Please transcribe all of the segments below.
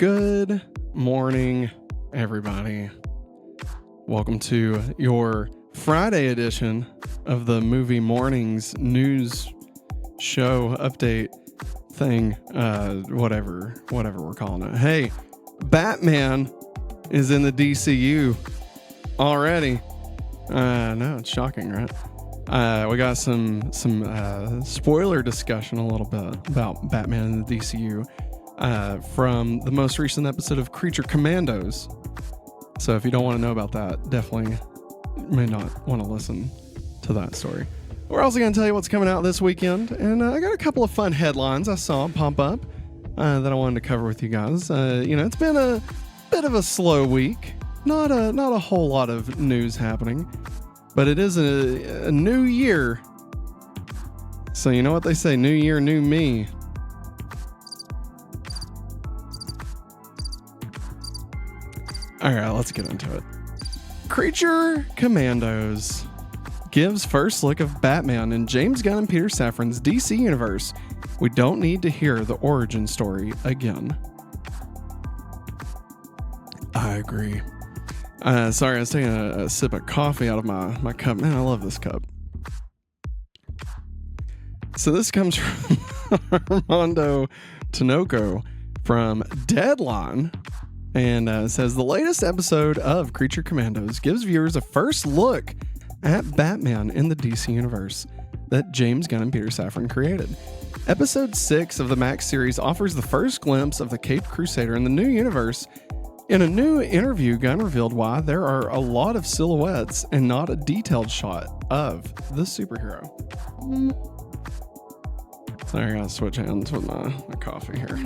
Good morning, everybody. Welcome to your Friday edition of the Movie Mornings news show update thing, whatever we're calling it. Hey, Batman is in the DCU already. No, it's shocking, right? We got some spoiler discussion a little bit about Batman in the DCU from the most recent episode of Creature Commandos. So if you don't want to know about that, definitely may not want to listen to that story. We're also going to tell you what's coming out this weekend, and I got a couple of fun headlines I saw pop up that I wanted to cover with you guys. It's been a bit of a slow week, not a whole lot of news happening, but it is a new year. So you know what they say, new year, new me. All right, let's get into it. Creature Commandos gives first look of Batman in James Gunn and Peter Safran's DC universe. We don't need to hear the origin story again. I agree. Sorry, I was taking a sip of coffee out of my cup. Man, I love this cup. So this comes from Armando Tinoco from Deadline. And says the latest episode of Creature Commandos gives viewers a first look at Batman in the DC universe that James Gunn and Peter Safran created. Episode 6 of the Max series offers the first glimpse of the Caped Crusader in the new universe. In a new interview, Gunn revealed why there are a lot of silhouettes and not a detailed shot of the superhero. Sorry, I gotta switch hands with my coffee here.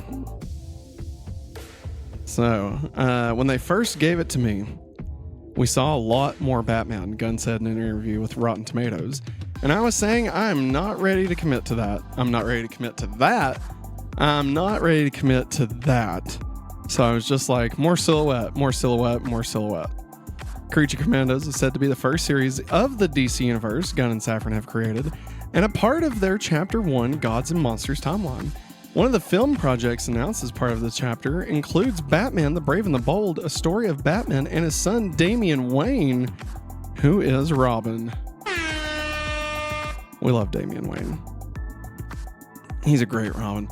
So, when they first gave it to me, we saw a lot more Batman, Gunn said in an interview with Rotten Tomatoes. And I was saying, I'm not ready to commit to that. I'm not ready to commit to that. I'm not ready to commit to that. So I was just like, more silhouette, more silhouette, more silhouette. Creature Commandos is said to be the first series of the DC universe Gunn and Safran have created, and a part of their Chapter 1 Gods and Monsters timeline. One of the film projects announced as part of the chapter includes Batman the Brave and the Bold, a story of Batman and his son Damian Wayne, who is Robin. We love Damian Wayne. He's a great Robin.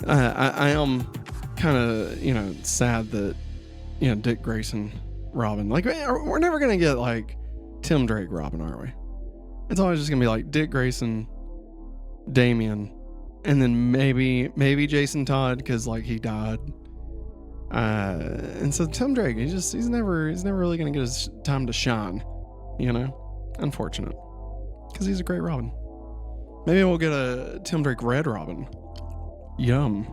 I am kind of, sad that, Dick Grayson Robin. Like, we're never going to get, like, Tim Drake Robin, are we? It's always just going to be, like, Dick Grayson, Damian, and then maybe Jason Todd, because like he died. And so Tim Drake, he's never really gonna get his time to shine, Unfortunate, because he's a great Robin. Maybe we'll get a Tim Drake Red Robin. Yum.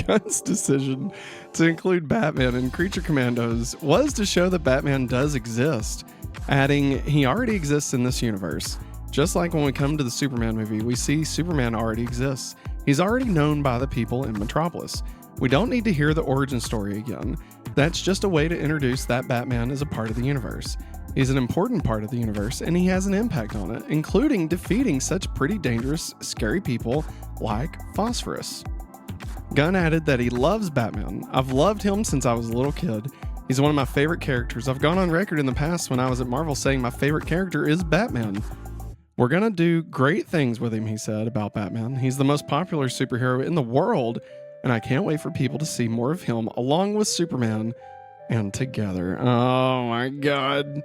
Gunn's decision to include Batman in Creature Commandos was to show that Batman does exist, adding, he already exists in this universe. Just like when we come to the Superman movie, we see Superman already exists. He's already known by the people in Metropolis. We don't need to hear the origin story again. That's just a way to introduce that Batman is a part of the universe. He's an important part of the universe, and he has an impact on it, including defeating such pretty dangerous, scary people like Phosphorus. Gunn added that he loves Batman. I've loved him since I was a little kid. He's one of my favorite characters. I've gone on record in the past when I was at Marvel saying my favorite character is Batman. We're gonna do great things with him, he said about Batman. He's the most popular superhero in the world, and I can't wait for people to see more of him along with Superman and together. Oh my God.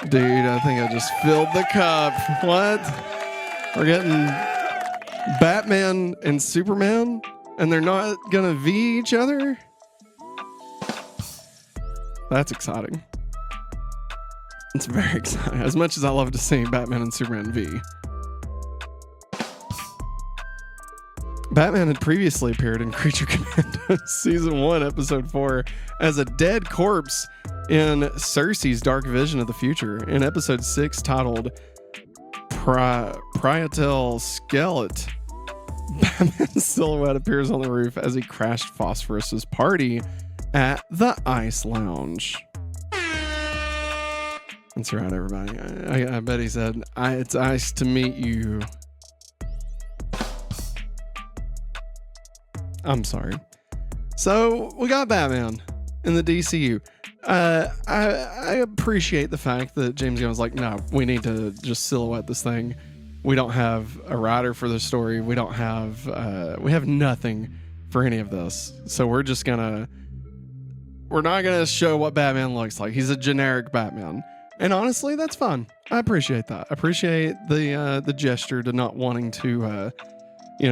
Dude, I think I just filled the cup. What? We're getting Batman and Superman, and they're not gonna V each other? That's exciting. It's very exciting. As much as I love to see Batman and Superman V. Batman had previously appeared in Creature Commandos Season 1, Episode 4 as a dead corpse in Cersei's Dark Vision of the Future. In Episode 6, titled Prietal Skelet, Batman's silhouette appears on the roof as he crashed Phosphorus's party at the Ice Lounge. That's right, everybody. I bet he said, it's nice to meet you, I'm sorry. So we got Batman in the DCU. I appreciate the fact that James Gunn was like, no, we need to just silhouette this thing. We don't have a writer for the story. We have nothing for any of this. So we're not gonna show what Batman looks like. He's a generic Batman. And honestly, that's fun. I appreciate that. I appreciate the gesture to not wanting to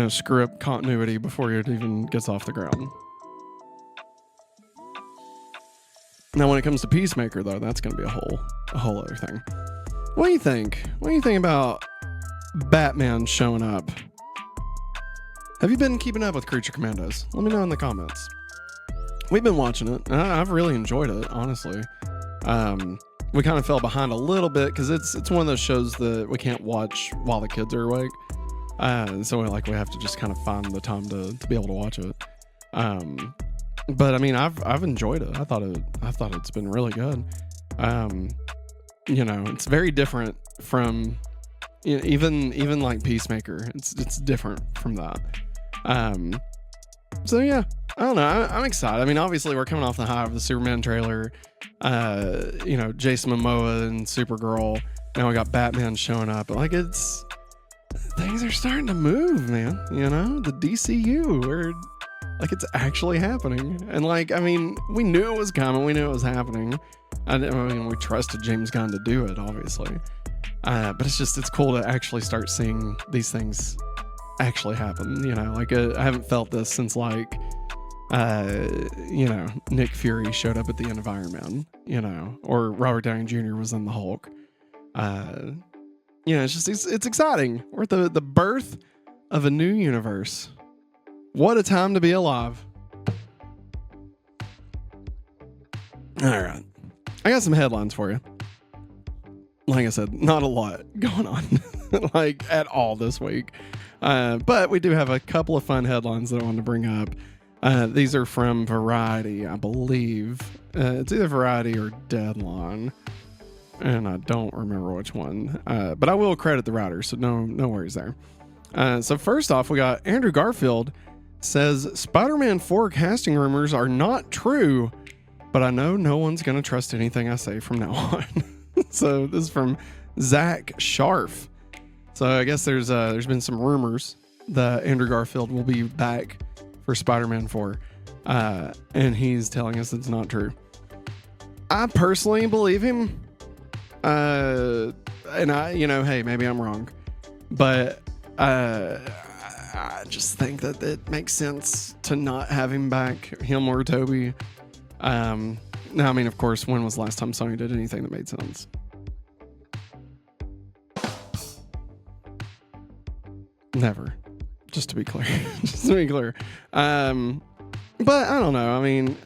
screw up continuity before it even gets off the ground. Now, when it comes to Peacemaker, though, that's going to be a whole other thing. What do you think? What do you think about Batman showing up? Have you been keeping up with Creature Commandos? Let me know in the comments. We've been watching it. And I've really enjoyed it, honestly. We kind of fell behind a little bit because it's one of those shows that we can't watch while the kids are awake. So we have to just kind of find the time to be able to watch it. But I mean, I've enjoyed it. I thought it's been really good. It's very different from even like Peacemaker. It's different from that. So yeah, I don't know. I'm excited. I mean, obviously we're coming off the high of the Superman trailer. Jason Momoa and Supergirl. Now we got Batman showing up. Like things are starting to move, man. The DCU, where like it's actually happening. And we knew it was coming. We knew it was happening. We trusted James Gunn to do it, obviously. But it's cool to actually start seeing these things actually happen. I haven't felt this since Nick Fury showed up at the end of Iron Man, or Robert Downey Jr. was in the Hulk. It's exciting. We're at the birth of a new universe. What a time to be alive. All right. I got some headlines for you. Like I said, not a lot going on at all this week. But we do have a couple of fun headlines that I wanted to bring up. These are from Variety, I believe. It's either Variety or Deadline. And I don't remember which one. But I will credit the writer, so no worries there. So first off, we got Andrew Garfield says Spider-Man 4 casting rumors are not true, but I know no one's going to trust anything I say from now on. So this is from Zach Sharf. So I guess there's been some rumors that Andrew Garfield will be back for Spider-Man 4. And he's telling us it's not true. I personally believe him. And hey, maybe I'm wrong, but I just think that it makes sense to not have him back, him or Toby. Now, I mean, of course, when was the last time Sony did anything that made sense? Never. Just to be clear. But I don't know. I mean,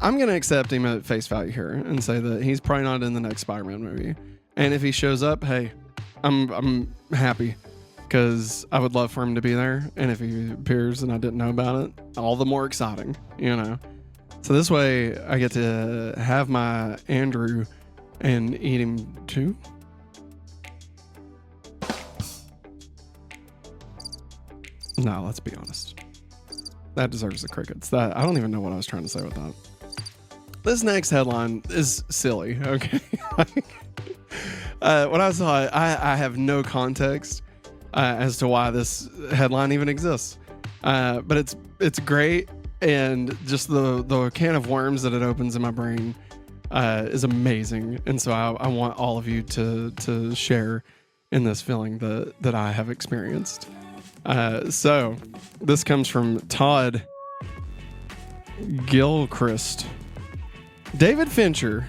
I'm going to accept him at face value here and say that he's probably not in the next Spider-Man movie. And if he shows up, hey, I'm happy because I would love for him to be there. And if he appears and I didn't know about it, all the more exciting, So this way I get to have my Andrew and eat him too. No, let's be honest. That deserves the crickets. I don't even know what I was trying to say with that. This next headline is silly, okay? When I saw it, I have no context as to why this headline even exists. But it's great, and just the can of worms that it opens in my brain is amazing. And so I want all of you to share in this feeling that I have experienced. So this comes from Todd Gilchrist. David Fincher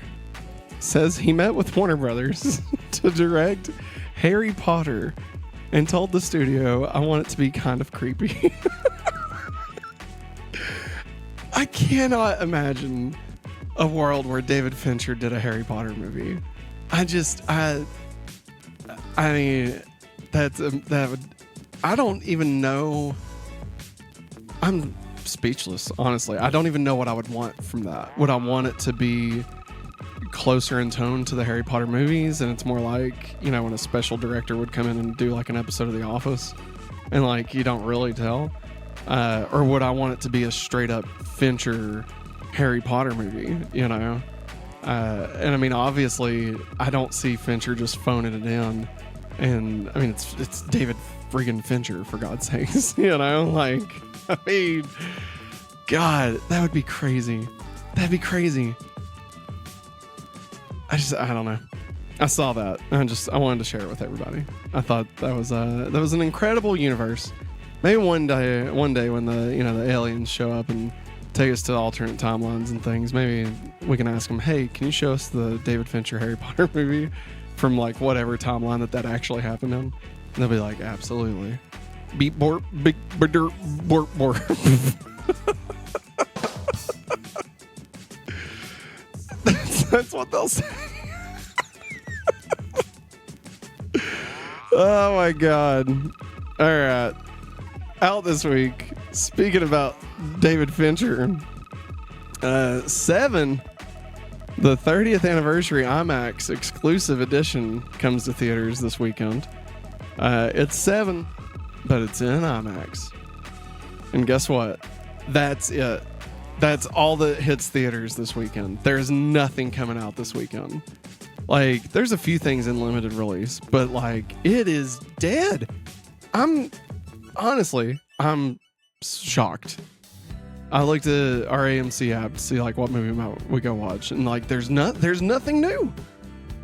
says he met with Warner Brothers to direct Harry Potter and told the studio, I want it to be kind of creepy. I cannot imagine a world where David Fincher did a Harry Potter movie. I mean, that would, I don't even know. I'm speechless, honestly. I don't even know what I would want from that. Would I want it to be closer in tone to the Harry Potter movies, and it's more like, when a special director would come in and do like an episode of The Office, and you don't really tell? Or would I want it to be a straight up Fincher Harry Potter movie, you know? And I mean, obviously, I don't see Fincher just phoning it in. And I mean, it's David friggin' Fincher, for God's sakes, you know? Like, I mean, God, that would be crazy. That'd be crazy. I don't know. I saw that. I wanted to share it with everybody. I thought that was an incredible universe. Maybe one day when the aliens show up and take us to alternate timelines and things, maybe we can ask them, hey, can you show us the David Fincher Harry Potter movie from like whatever timeline that actually happened in? And they'll be like, absolutely. Beep borp, big borp borp. That's what they'll say. Oh my God. All right. Out this week, speaking about David Fincher, Seven, the 30th anniversary IMAX exclusive edition, comes to theaters this weekend. It's Seven, but it's in IMAX. And guess what? That's it. That's all that hits theaters this weekend. There's nothing coming out this weekend. Like, there's a few things in limited release, but like, it is dead. I'm shocked. I looked at our AMC app to see like what movie we go watch, and like, there's nothing new.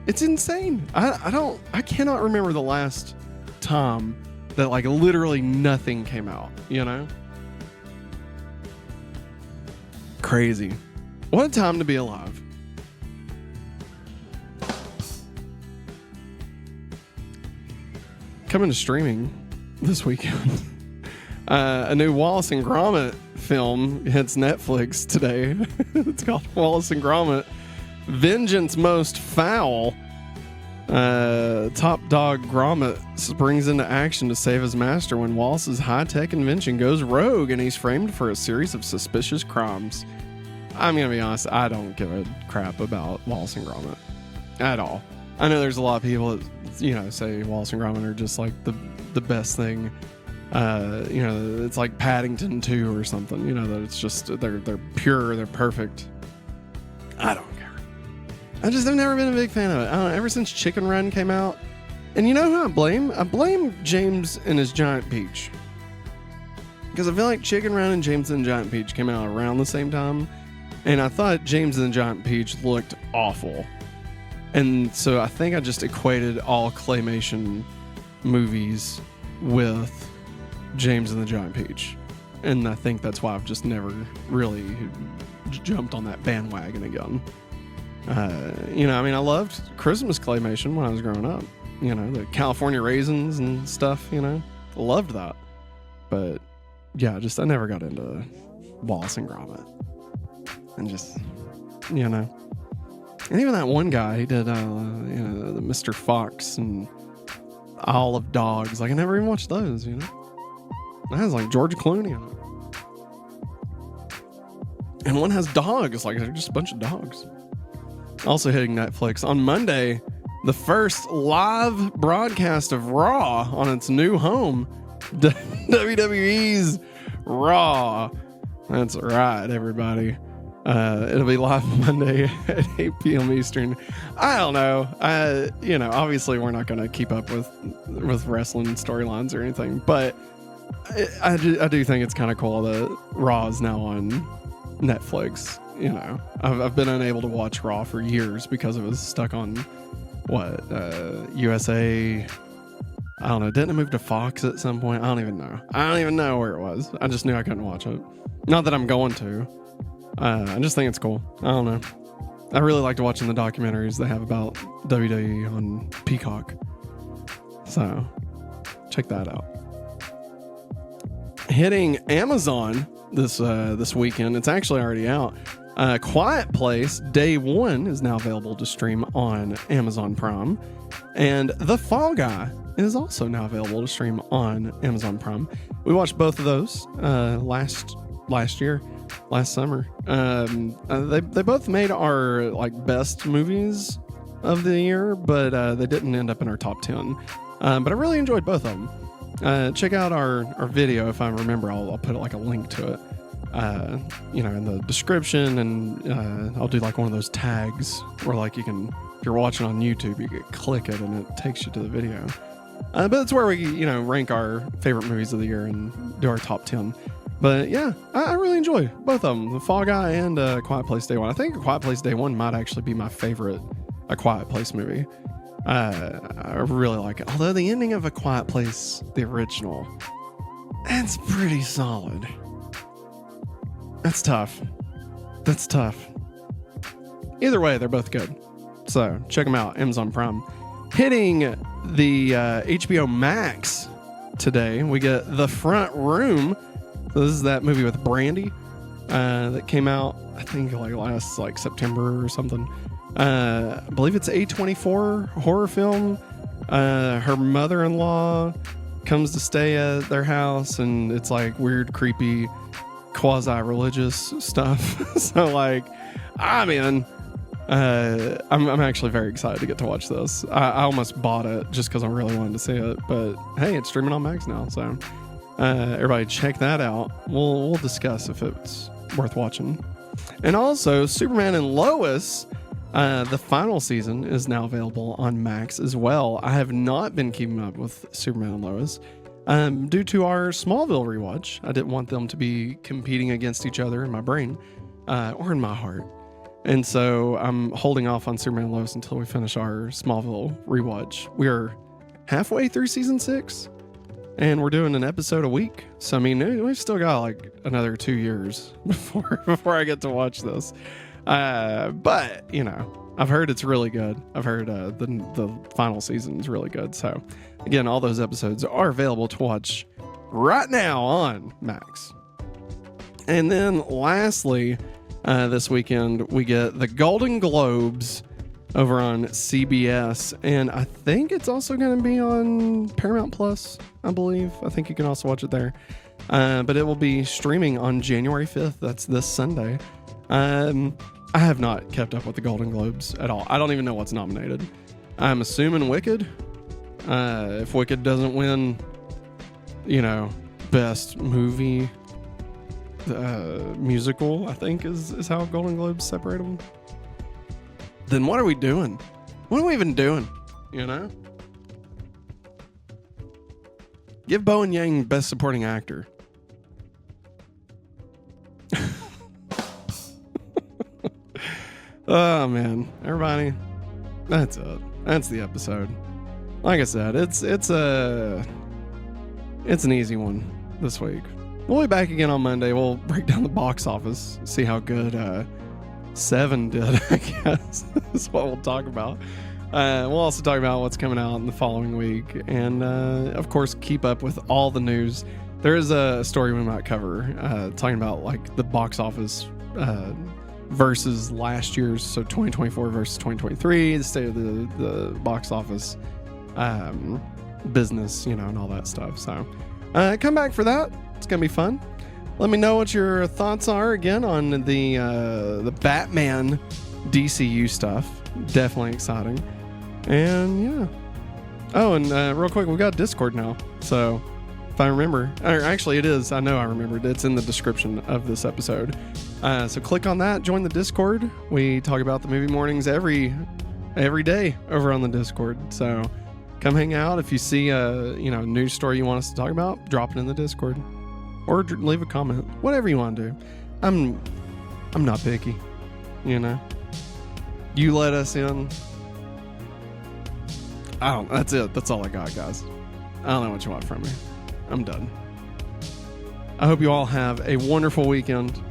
It's insane. I cannot remember the last time that like literally nothing came out, you know? Crazy. What a time to be alive. Coming to streaming this weekend. A new Wallace and Gromit film hits Netflix today. It's called Wallace and Gromit: Vengeance Most Foul. Top dog Gromit springs into action to save his master when Wallace's high-tech invention goes rogue and he's framed for a series of suspicious crimes. I'm going to be honest, I don't give a crap about Wallace and Gromit at all. I know there's a lot of people that, you know, say Wallace and Gromit are just like the best thing. You know, it's like Paddington 2 or something, you know, that it's just, they're pure, they're perfect. I don't care. I've never been a big fan of it. I don't know, ever since Chicken Run came out. And you know who I blame? I blame James and his Giant Peach. Because I feel like Chicken Run and James and the Giant Peach came out around the same time. And I thought James and the Giant Peach looked awful. And so I think I just equated all claymation movies with James and the Giant Peach. And I think that's why I've just never really jumped on that bandwagon again. You know, I mean, I loved Christmas claymation when I was growing up. You know, the California Raisins and stuff, you know. Loved that. But, yeah, I never got into Wallace and Gromit. And just, you know. And even that one guy, he did, you know, the Mr. Fox and Isle of Dogs. Like, I never even watched those, you know. That has, like, George Clooney in it. And one has dogs. Like, they're just a bunch of dogs. Also hitting Netflix on Monday, the first live broadcast of Raw on its new home, WWE's Raw. That's right, everybody. It'll be live Monday at 8 p.m. Eastern. I don't know. You know, obviously we're not going to keep up with wrestling storylines or anything, but I do think it's kind of cool that Raw is now on Netflix. You know, I've been unable to watch Raw for years because it was stuck on USA. I don't know. Didn't it move to Fox at some point? I don't even know where it was. I just knew I couldn't watch it. Not that I'm going to. I just think it's cool. I don't know. I really liked watching the documentaries they have about WWE on Peacock. So check that out. Hitting Amazon this weekend. It's actually already out. Quiet Place Day 1 is now available to stream on Amazon Prime. And The Fall Guy is also now available to stream on Amazon Prime. We watched both of those last summer. They both made our like best movies of the year, but they didn't end up in our top 10. But I really enjoyed both of them. check out our video. If I remember, I'll put like a link to it, in the description, and I'll do like one of those tags where like if you're watching on YouTube, you can click it and it takes you to the video. But it's where we, rank our favorite movies of the year and do our top 10. But yeah, I really enjoy both of them, The Fall Guy and Quiet Place Day One. I think A Quiet Place Day One might actually be my favorite A Quiet Place movie. I really like it. Although the ending of A Quiet Place, the original, that's pretty solid. That's tough. Either way, they're both good. So check them out. Amazon Prime. Hitting the HBO Max today, we get The Front Room. So this is that movie with Brandy that came out, I think, last September or something. I believe it's A24 horror film. Her mother-in-law comes to stay at their house, and it's like weird, creepy, quasi-religious stuff. So I'm in. I'm actually very excited to get to watch this. I almost bought it just because I really wanted to see it, but hey, it's streaming on Max now, so everybody check that out. We'll discuss if it's worth watching. And also, Superman and Lois, the final season is now available on Max as well. I have not been keeping up with Superman and Lois due to our Smallville rewatch. I didn't want them to be competing against each other in my brain or in my heart. And so I'm holding off on Superman and Lois until we finish our Smallville rewatch. We are halfway through season 6, and we're doing an episode a week. So, I mean, we've still got another 2 years before I get to watch this. But, I've heard it's really good. I've heard the final season is really good. So, again, all those episodes are available to watch right now on Max. And then lastly, this weekend, we get the Golden Globes over on CBS, and I think it's also going to be on Paramount Plus, I believe. I think you can also watch it there. But it will be streaming on January 5th. That's this Sunday. I have not kept up with the Golden Globes at all. I don't even know what's nominated. I'm assuming Wicked. If Wicked doesn't win, best movie, musical, I think is how Golden Globes separate them. Then what are we doing? What are we even doing? Give Bowen Yang Best Supporting Actor. Oh man, everybody, that's it. That's the episode. Like I said, it's an easy one this week. We'll be back again on Monday. We'll break down the box office, see how good Seven did, I guess, is what we'll talk about. We'll also talk about what's coming out in the following week. And, of course, keep up with all the news. There is a story we might cover talking about, the box office versus last year's, so 2024 versus 2023, the state of the box office business, and all that stuff. So come back for that. It's going to be fun. Let me know what your thoughts are again on the Batman DCU stuff. Definitely exciting. And yeah. Oh, and real quick, we got Discord now. So if I remember, or actually it is, I know I remembered. It's in the description of this episode. So click on that, join the Discord. We talk about the movie mornings every day over on the Discord. So come hang out. If you see a news story you want us to talk about, drop it in the Discord. Or leave a comment. Whatever you want to do. I'm not picky. You let us in. That's it. That's all I got, guys. I don't know what you want from me. I'm done. I hope you all have a wonderful weekend.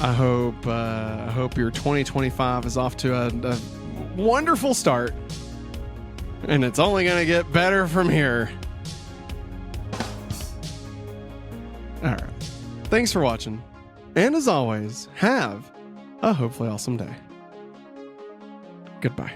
I hope your 2025 is off to a wonderful start. And it's only going to get better from here. All right. Thanks for watching. And as always, have a hopefully awesome day. Goodbye.